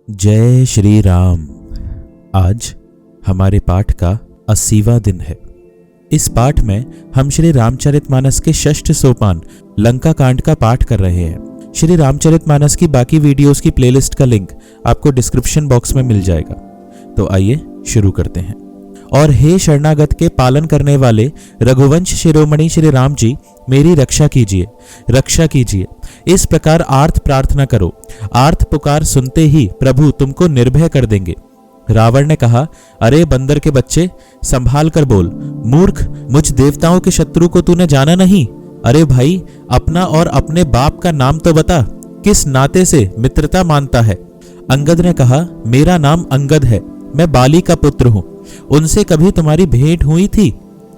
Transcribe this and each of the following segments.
जय श्री राम। आज हमारे पाठ का 80वां दिन है। इस पाठ में हम श्री रामचरितमानस के षष्ठ सोपान लंका कांड का पाठ कर रहे हैं। श्री रामचरितमानस की बाकी वीडियोस की प्लेलिस्ट का लिंक आपको डिस्क्रिप्शन बॉक्स में मिल जाएगा। तो आइए शुरू करते हैं। और हे शरणागत के पालन करने वाले रघुवंश शिरोमणि श्री राम जी, मेरी रक्षा कीजिए, रक्षा कीजिए। इस प्रकार आर्त प्रार्थना करो। आर्त पुकार सुनते ही प्रभु तुमको निर्भय कर देंगे। रावण ने कहा, अरे बंदर के बच्चे, संभाल कर बोल। मूर्ख, मुझ देवताओं के शत्रु को तूने जाना नहीं? अरे भाई, अपना और अपने बाप का नाम तो बता, किस नाते से मित्रता मानता है? अंगद ने कहा, मेरा नाम अंगद है, मैं बाली का पुत्र हूं। उनसे कभी तुम्हारी भेंट हुई थी?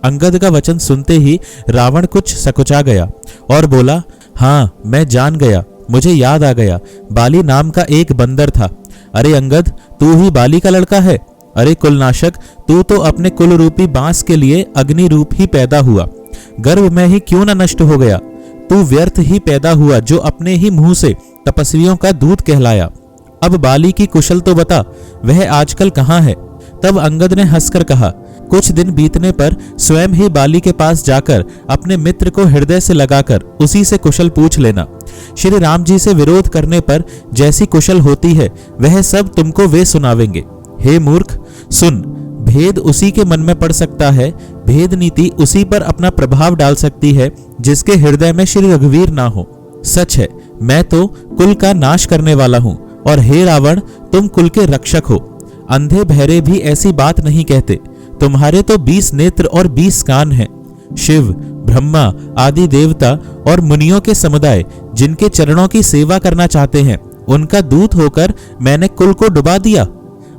अंगद का वचन सुनते ही रावण कुछ सकुचा गया और बोला, हाँ, मैं जान गया, मुझे याद आ गया, बाली नाम का एक बंदर था। अरे अंगद, तू ही बाली का लड़का है? अरे कुलनाशक, तू तो अपने कुल रूपी बांस के लिए अग्नि रूप ही पैदा हुआ, गर्भ में ही क्यों न नष्ट हो गया? तू व्यर्थ ही पैदा हुआ, जो अपने ही मुंह से तपस्वियों का दूत कहलाया। अब बाली की कुशल तो बता, वह आजकल कहाँ है? तब अंगद ने हंसकर कहा, कुछ दिन बीतने पर स्वयं ही बाली के पास जाकर अपने मित्र को हृदय से लगाकर उसी से कुशल पूछ लेना। श्री राम जी से विरोध करने पर जैसी कुशल होती है वह सब तुमको वे सुनावेंगे। हे मूर्ख, सुन, भेद उसी के मन में पड़ सकता है, भेद नीति उसी पर अपना प्रभाव डाल सकती है जिसके हृदय में श्री रघुवीर ना हो। सच है, मैं तो कुल का नाश करने वाला हूं, और हे रावण, तुम कुल के रक्षक हो। अंधे बहरे भी ऐसी बात नहीं कहते। तुम्हारे तो 20 नेत्र और 20 कान हैं। शिव, ब्रह्मा आदि देवता और मुनियों के समुदाय जिनके चरणों की सेवा करना चाहते हैं, उनका दूत होकर मैंने कुल को डुबा दिया।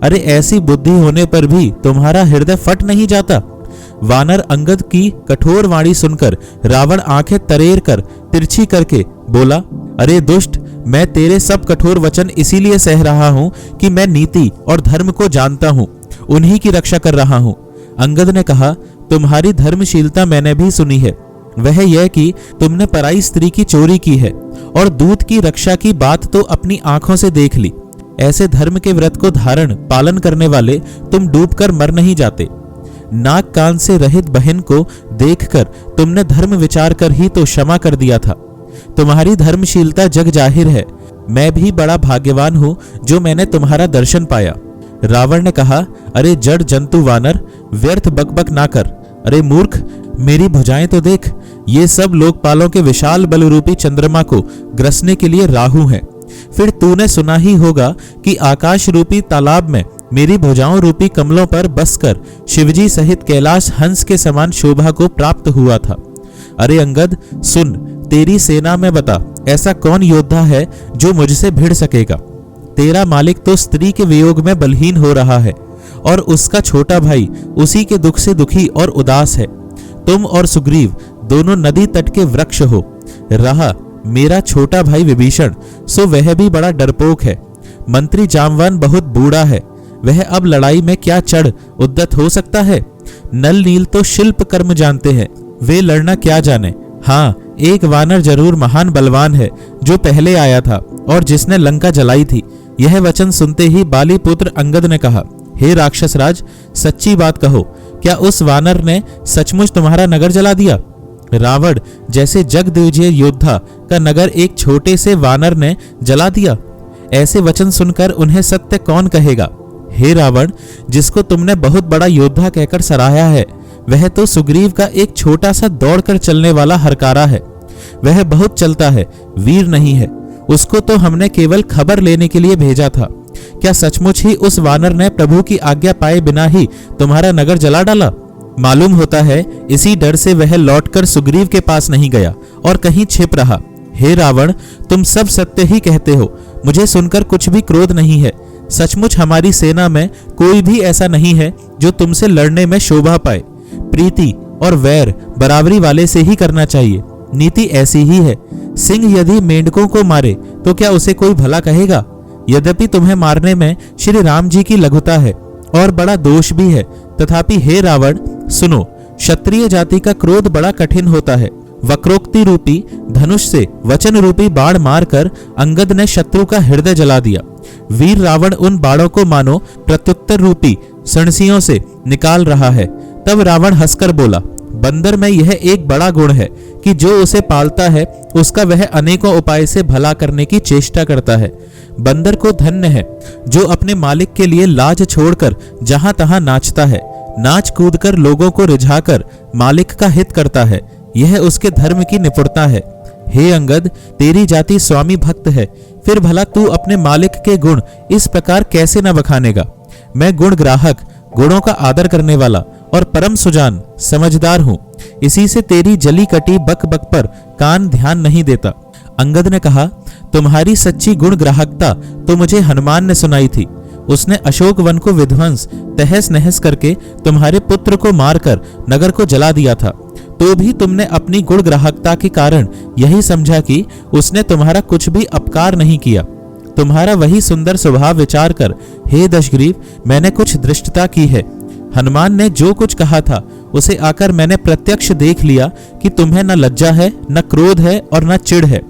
अरे ऐसी बुद्धि होने पर भी तुम्हारा हृदय फट नहीं जाता? वानर अंगद की कठोर वाणी सुनकर रावण आंखें तरेर कर तिरछी करके बोला, अरे दुष्ट, मैं तेरे सब कठोर वचन इसीलिए सह रहा हूं कि मैं नीति और धर्म को जानता हूं, उन्हीं की रक्षा कर रहा हूं। अंगद ने कहा, तुम्हारी धर्मशीलता मैंने भी सुनी है, वह यह कि तुमने पराई स्त्री की चोरी की है और दूत की रक्षा की बात तो अपनी आंखों से देख ली। ऐसे धर्म के व्रत को धारण पालन करने वाले तुम डूबकर मर नहीं जाते। नाक कान से रहित बहन को देखकर तुमने धर्म विचार कर ही तो क्षमा कर दिया था। तुम्हारी धर्मशीलता जग जाहिर है। मैं भी बड़ा भाग्यवान हूं जो मैंने तुम्हारा दर्शन पाया। रावण ने कहा, अरे जड़ जंतु वानर, व्यर्थ बकबक ना कर। अरे मूर्ख, मेरी भुजाएं तो देख, ये सब लोकपालों के विशाल बलरूपी चंद्रमा को ग्रसने के लिए राहु हैं। फिर तूने सुना ही होगा कि आकाश रूपी तालाब में मेरी भुजाओं रूपी कमलों पर बसकर शिवजी सहित कैलाश हंस के समान शोभा को प्राप्त हुआ था। अरे अंगद, सुन, तेरी सेना में बता, ऐसा कौन योद्धा है जो मुझसे भिड़ सकेगा? तेरा मालिक तो स्त्री के वियोग में बलहीन हो रहा है और उसका छोटा भाई उसी के दुख से दुखी और उदास है। तुम और सुग्रीव दोनों नदी तट के वृक्ष हो। रहा मेरा छोटा भाई विभीषण, सो वह भी बड़ा डरपोक है। मंत्री जामवान बहुत बूढ़ा है, वह अब लड़ाई में क्या चढ़ उद्यत हो सकता है? नल नील तो शिल्प कर्म जानते हैं, वे लड़ना क्या जाने। हाँ, एक वानर जरूर महान बलवान है जो पहले आया था और जिसने लंका जलाई थी। यह वचन सुनते ही बाली पुत्र अंगद ने कहा, हे राक्षस राज, सच्ची बात कहो, क्या उस वानर ने सचमुच तुम्हारा नगर जला दिया? रावण जैसे जगदिग्विजय योद्धा का नगर एक छोटे से वानर ने जला दिया। ऐसे वचन सुनकर उन्हें सत्य कौन कहेगा? हे रावण, जिसको तुमने बहुत बड़ा योद्धा कहकर सराहा है, वह तो सुग्रीव का एक छोटा सा दौड़कर चलने वाला हरकारा है। वह बहुत चलता है, वीर नहीं है। उसको तो हमने केवल खबर लेने के लिए भेजा था। क्या सचमुच ही उस वानर ने प्रभु की आज्ञा पाए बिना ही तुम्हारा नगर जला डाला? मालूम होता है इसी डर से वह लौटकर सुग्रीव के पास नहीं गया और कहीं छिप रहा। हे रावण, तुम सब सत्य ही कहते हो, मुझे सुनकर कुछ भी क्रोध नहीं है। सचमुच हमारी सेना में कोई भी ऐसा नहीं है जो तुमसे लड़ने में शोभा पाए। प्रीति और वैर बराबरी वाले से ही करना चाहिए, नीति ऐसी ही है। सिंह यदि मेंढकों को मारे तो क्या उसे कोई भला कहेगा? यद्यपि तुम्हें मारने में श्री राम जी की लघुता है और बड़ा दोष भी है, तथापि हे रावण, सुनो, क्षत्रिय जाति का क्रोध बड़ा कठिन होता है। वक्रोक्ति रूपी धनुष से वचन रूपी बाण मारकर अंगद ने शत्रु का हृदय जला दिया। वीर रावण उन बाणों को मानो प्रत्युत्तर रूपी सणसियों से निकाल रहा है। तब रावण हंसकर बोला, बंदर में यह एक बड़ा गुण है कि जो उसे पालता है उसका वह अनेकों उपाय से भला करने की चेष्टा करता है। बंदर को धन्य है जो अपने मालिक के लिए लाज छोड़कर जहां तहां नाचता है, नाच कूद कर लोगों को रिझाकर मालिक का हित करता है। यह उसके धर्म की निपुणता है। हे अंगद, तेरी जाति स्वामी भक्त है, फिर भला तू अपने मालिक के गुण इस प्रकार कैसे न बखानेगा। मैं गुण ग्राहक, गुणों का आदर करने वाला और परम सुजान समझदार हूं, इसी से तेरी जली कटी बक बक पर कान ध्यान नहीं देता। अंगद ने कहा, तुम्हारी सच्ची गुण ग्राहकता तो मुझे हनुमान ने सुनाई थी। उसने अशोक वन को विध्वंस तहस नहस करके तुम्हारे पुत्र को मारकर नगर को जला दिया था, तो भी तुमने अपनी गुण ग्राहकता के कारण यही समझा कि उसने तुम्हारा कुछ भी अपकार नहीं किया। तुम्हारा वही सुंदर स्वभाव विचार कर हे दशग्रीव, मैंने कुछ दृष्टता की है। हनुमान ने जो कुछ कहा था उसे आकर मैंने प्रत्यक्ष देख लिया कि तुम्हें न लज्जा है, न क्रोध है और न चिढ़ है।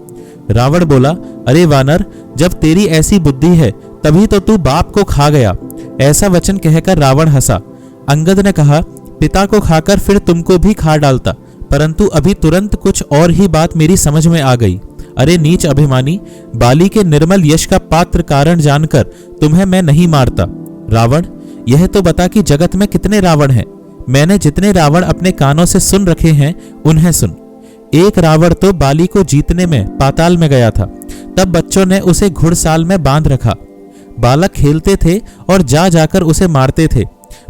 रावण बोला, अरे वानर, जब तेरी ऐसी बुद्धि है तभी तो तू बाप को खा गया। ऐसा वचन कहकर रावण हंसा। अंगद ने कहा, पिता को खाकर फिर तुमको भी खा डालता, परंतु अभी तुरंत कुछ और ही बात मेरी समझ में आ गई। अरे नीच अभिमानी, बाली के निर्मल यश का पात्र कारण जानकर तुम्हें मैं नहीं मारता। रावण, यह तो बता कि जगत में कितने रावण हैं। मैंने जितने रावण अपने कानों से सुन रखे हैं उन्हें सुन। एक रावण तो बाली को जीतने में पाताल में गया था, तब बच्चों ने उसे घुड़साल में बांध रखा। बालक खेलते थे और जा जाकर उसे मारते थे।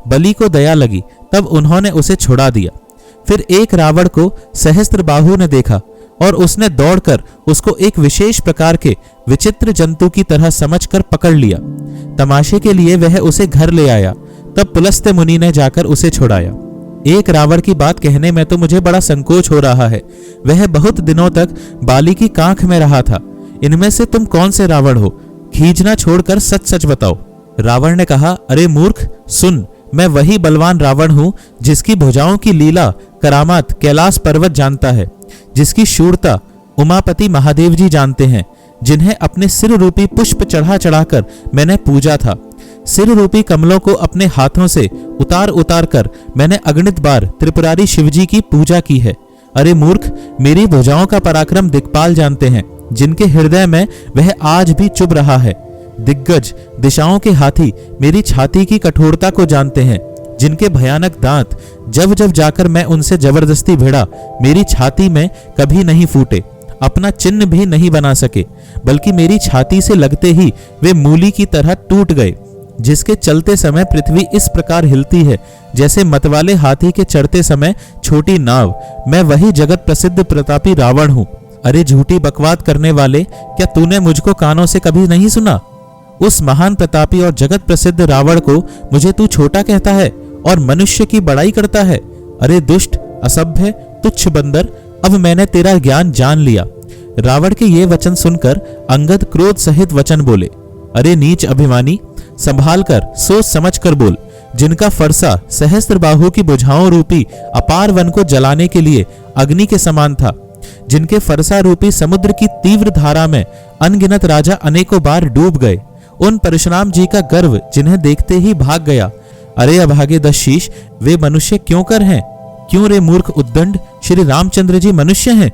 बलि को दया लगी, तब उन्होंने उसे छुड़ा दिया। फिर एक रावण को सहस्त्रबाहु ने देखा और उसने दौड़कर उसको एक विशेष प्रकार के विचित्र जंतु की तरह समझकर पकड़ लिया। तमाशे के लिए वह उसे घर ले आया, तब पुलस्त्य मुनि ने जाकर उसे छुड़ाया। एक रावण की बात कहने में तो मुझे बड़ा संकोच हो रहा है। वह बहुत दिनों तक बाली की कांख में रहा था। इनमें से तुम कौन से रावण हो? खींचना छोड़कर सच सच बताओ। रावण ने कहा, अरे मूर्ख, सुन, मैं वही बलवान रावण हूं जिसकी भुजाओं की लीला करामात कैलाश पर्वत जानता है, जिसकी शूरता उमापति महादेव जी जानते हैं, जिन्हें अपने सिर रूपी पुष्प चढ़ा चढ़ाकर मैंने पूजा था। सिर रूपी कमलों को अपने हाथों से उतार उतार कर मैंने अगणित बार त्रिपुरारी शिवजी की पूजा की है। अरे मूर्ख, मेरी भुजाओं का पराक्रम दिक्पाल जानते हैं, जिनके हृदय में वह आज भी चुभ रहा है। दिग्गज दिशाओं के हाथी मेरी छाती की कठोरता को जानते हैं, जिनके भयानक दांत जब जब जाकर मैं उनसे जबरदस्ती भिड़ा मेरी छाती में कभी नहीं फूटे, अपना चिन्ह भी नहीं बना सके, बल्कि मेरी छाती से लगते ही वे मूली की तरह टूट गए, जिसके चलते समय पृथ्वी इस प्रकार हिलती है जैसे मतवाले हाथी के चढ़ते समय छोटी नाव। मैं वही जगत प्रसिद्ध प्रतापी रावण हूँ। अरे झूठी बकवाद करने वाले, क्या तूने मुझको कानों से कभी नहीं सुना? उस महान प्रतापी और जगत प्रसिद्ध रावण को मुझे तू छोटा कहता है और मनुष्य की बड़ाई करता है। अरे दुष्ट, असभ्य, तुच्छ बंदर, अब मैंने तेरा ज्ञान जान लिया। रावण के ये वचन सुनकर अंगद क्रोध सहित वचन बोले, अरे नीच अभिमानी, संभाल कर सोच समझ कर बोल। जिनका फरसा सहस्त्रबाहु की भुजाओं रूपी अपार वन को जलाने के लिए अग्नि के समान था, जिनके फरसा रूपी समुद्र की तीव्र धारा में अनगिनत राजा अनेकों बार डूब गए, उन परशुराम जी का गर्व जिन्हें देखते ही भाग गया। अरे अभागे दशशीष, वे मनुष्य क्यों कर हैं? क्यों रे मूर्ख उद्दंड, श्री रामचंद्र जी मनुष्य हैं?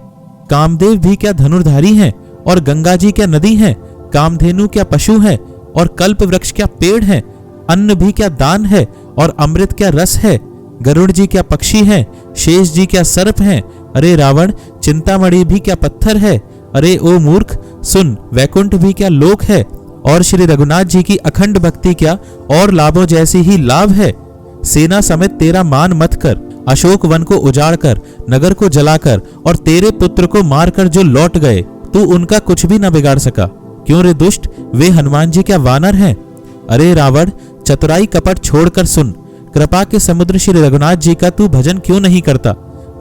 कामदेव भी क्या धनुर्धारी हैं? और गंगा जी क्या नदी हैं? कामधेनु क्या पशु है? और कल्प वृक्ष क्या पेड़ है? अन्न भी क्या दान है? और अमृत क्या रस है? गरुड़ जी क्या पक्षी हैं? शेष जी क्या सर्प हैं? अरे रावण, चिंतामणि भी क्या पत्थर है? अरे ओ मूर्ख, सुन, वैकुंठ भी क्या लोक है? और श्री रघुनाथ जी की अखंड भक्ति क्या और लाभों जैसी ही लाभ है? सेना समेत तेरा मान मत कर, अशोक वन को उजाड़ कर, नगर को जलाकर और तेरे पुत्र को मारकर जो लौट गए, तू उनका कुछ भी न बिगाड़ सका। क्यों रे दुष्ट, वे हनुमान जी क्या वानर हैं? अरे रावण, चतुराई कपट छोड़कर सुन, कृपा के समुद्र श्री रघुनाथ जी का तू भजन क्यों नहीं करता?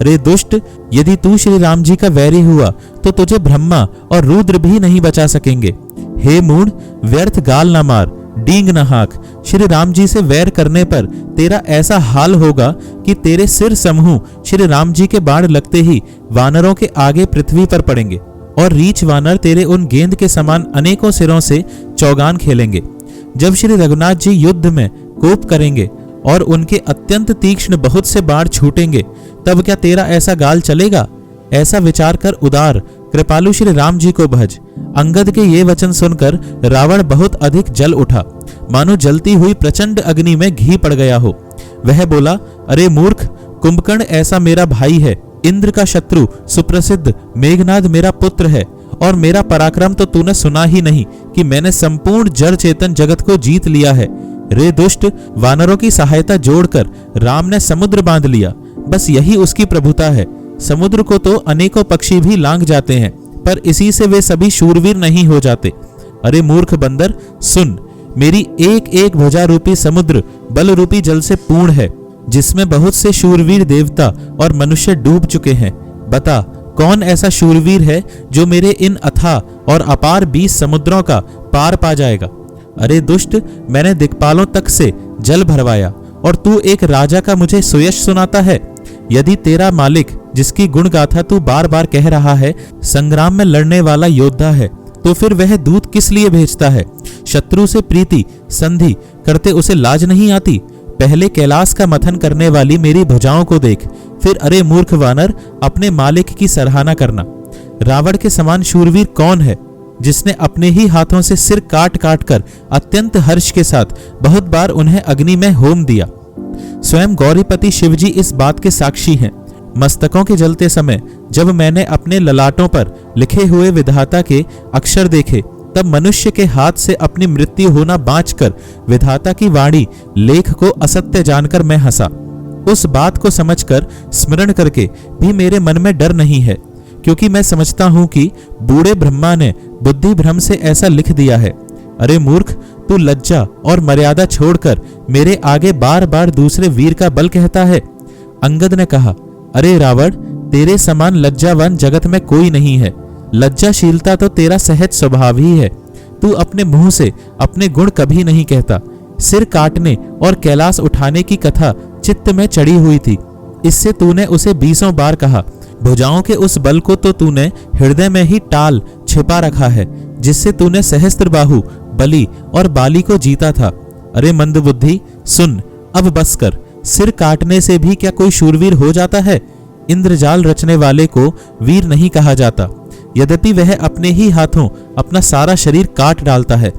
अरे दुष्ट, यदि तू श्री राम जी का वैरी हुआ तो तुझे ब्रह्मा और रुद्र भी नहीं बचा सकेंगे। हे मूढ़, व्यर्थ गाल ना मार, डींग न हाक। श्री राम जी से वैर करने पर तेरा ऐसा हाल होगा कि तेरे सिर समूह श्री राम जी के बाण लगते ही वानरों के आगे पृथ्वी पर पड़ेंगे और रीछ वानर तेरे उन गेंद के समान अनेकों सिरों से चौगान खेलेंगे। जब श्री रघुनाथ जी युद्ध में कोप करेंगे और उनके अत्यंत तीक्ष्ण बहुत से बाण छूटेंगे, तब क्या तेरा ऐसा गाल चलेगा? ऐसा विचार कर उदार कृपालु श्री राम जी को भज। अंगद के ये वचन सुनकर रावण बहुत अधिक जल उठा, मानो जलती हुई प्रचंड अग्नि में घी पड़ गया हो। वह बोला, अरे मूर्ख, कुंभकर्ण ऐसा मेरा भाई है, इंद्र का शत्रु, सुप्रसिद्ध मेघनाद मेरा पुत्र है, और मेरा पराक्रम तो तूने सुना ही नहीं कि मैंने संपूर्ण जड़ चेतन जगत को जीत लिया है। रे दुष्ट, वानरों की सहायता जोड़कर राम ने समुद्र बांध लिया, बस यही उसकी प्रभुता है। समुद्र को तो अनेकों पक्षी भी लांघ जाते हैं, पर इसी से वे सभी शूरवीर नहीं हो जाते। अरे मूर्ख बंदर, सुन, मेरी एक एक भुजा रूपी समुद्र बल रूपी जल से पूर्ण है, जिसमें बहुत से शूरवीर देवता और मनुष्य डूब चुके हैं। बता, कौन ऐसा शूरवीर है जो मेरे इन अथाह और अपार 20 समुद्रों का पार पा जाएगा? अरे दुष्ट, मैंने दिक्पालों तक से जल भरवाया और तू एक राजा का मुझे सुयश सुनाता है। यदि तेरा मालिक, जिसकी गुण गाथा तू बार बार कह रहा है, संग्राम में लड़ने वाला योद्धा है, तो फिर वह दूत किस लिए भेजता है? शत्रु से प्रीति संधि करते उसे लाज नहीं आती? पहले कैलाश का मथन करने वाली मेरी भुजाओं को देख, फिर अरे मूर्ख वानर, अपने मालिक की सराहना करना। रावण के समान शूरवीर कौन है, जिसने अपने ही हाथों से सिर काट काट कर अत्यंत हर्ष के साथ बहुत बार उन्हें अग्नि में होम दिया? स्वयं गौरीपति शिवजी इस बात के साक्षी हैं। मस्तकों के जलते समय जब मैंने अपने ललाटों पर लिखे हुए विधाता के अक्षर देखे, तब मनुष्य के हाथ से अपनी मृत्यु होना बाँचकर विधाता की वाणी लेख को असत्य जानकर मैं हंसा। उस बात को समझकर स्मरण करके भी मेरे मन में डर नहीं है, क्योंकि मैं समझता हूं कि बूढ़े ब्रह्मा ने बुद्धि भ्रम से ऐसा लिख दिया है। अरे मूर्ख, तू लज्जा और मर्यादा छोड़कर मेरे आगे बार बार दूसरे वीर का बल कहता है। अंगद ने कहा, अरे रावण, तेरे समान लज्जावान जगत में कोई नहीं है। लज्जाशीलता तो तेरा सहज स्वभाव ही है। तू अपने मुंह से अपने गुण कभी नहीं कहता। सिर काटने और कैलाश उठाने की कथा चित्त में चढ़ी हुई थी, इससे तूने उसे 20 बार कहा। भुजाओं के उस बल को तो तूने हृदय में ही टाल छिपा रखा है, जिससे तूने सहस्त्रबाहु, बलि और बाली को जीता था। अरे मंदबुद्धि, सुन, अब बस कर। सिर काटने से भी क्या कोई शूरवीर हो जाता है? इंद्रजाल रचने वाले को वीर नहीं कहा जाता, यद्यपि वह अपने ही हाथों अपना सारा शरीर काट डालता है।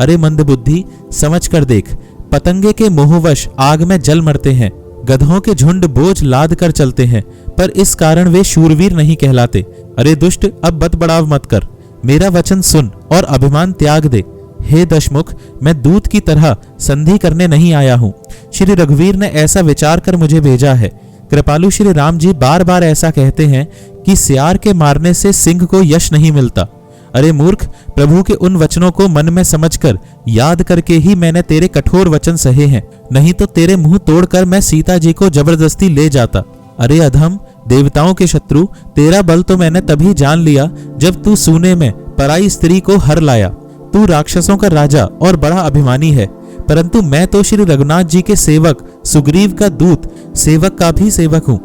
अरे मंदबुद्धि, समझ कर देख, पतंगे के मोहवश आग में जल मरते हैं, गधों के झुंड बोझ लाद कर चलते हैं, पर इस कारण वे शूरवीर नहीं कहलाते। अरे दुष्ट, अब बड़बड़ाव मत कर, मेरा वचन सुन और अभिमान त्याग दे। हे दशमुख, मैं दूत की तरह संधि करने नहीं आया हूँ। श्री रघुवीर ने ऐसा विचार कर मुझे भेजा है। कृपालु श्री राम जी बार बार ऐसा कहते हैं कि सियार के मारने से सिंह को यश नहीं मिलता। अरे मूर्ख, प्रभु के उन वचनों को मन में समझकर याद करके ही मैंने तेरे कठोर वचन सहे हैं, नहीं तो तेरे मुंह तोड़कर मैं सीता जी को जबरदस्ती ले जाता। अरे अधम, देवताओं के शत्रु, तेरा बल तो मैंने तभी जान लिया जब तू सूने में पराई स्त्री को हर लाया। तू राक्षसों का राजा और बड़ा अभिमानी है, परंतु मैं तो श्री रघुनाथ जी के सेवक, सुग्रीव का दूत, सेवक का भी सेवक हूँ।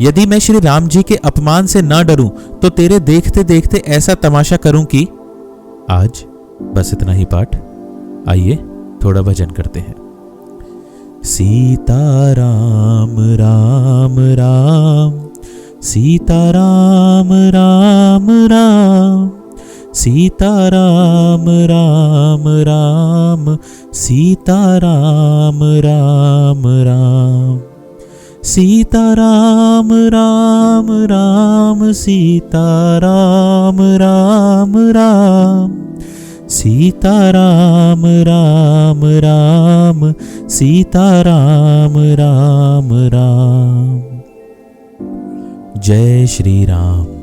यदि मैं श्री राम जी के अपमान से न डरूं, तो तेरे देखते देखते ऐसा तमाशा करूं कि। आज बस इतना ही पाठ। आइए थोड़ा भजन करते हैं। सीता राम राम राम, सीता राम राम राम, सीता राम राम राम, सीता राम राम राम, सीता राम राम राम, सीता राम राम राम, सीता राम राम राम, सीता राम राम राम। जय श्री राम।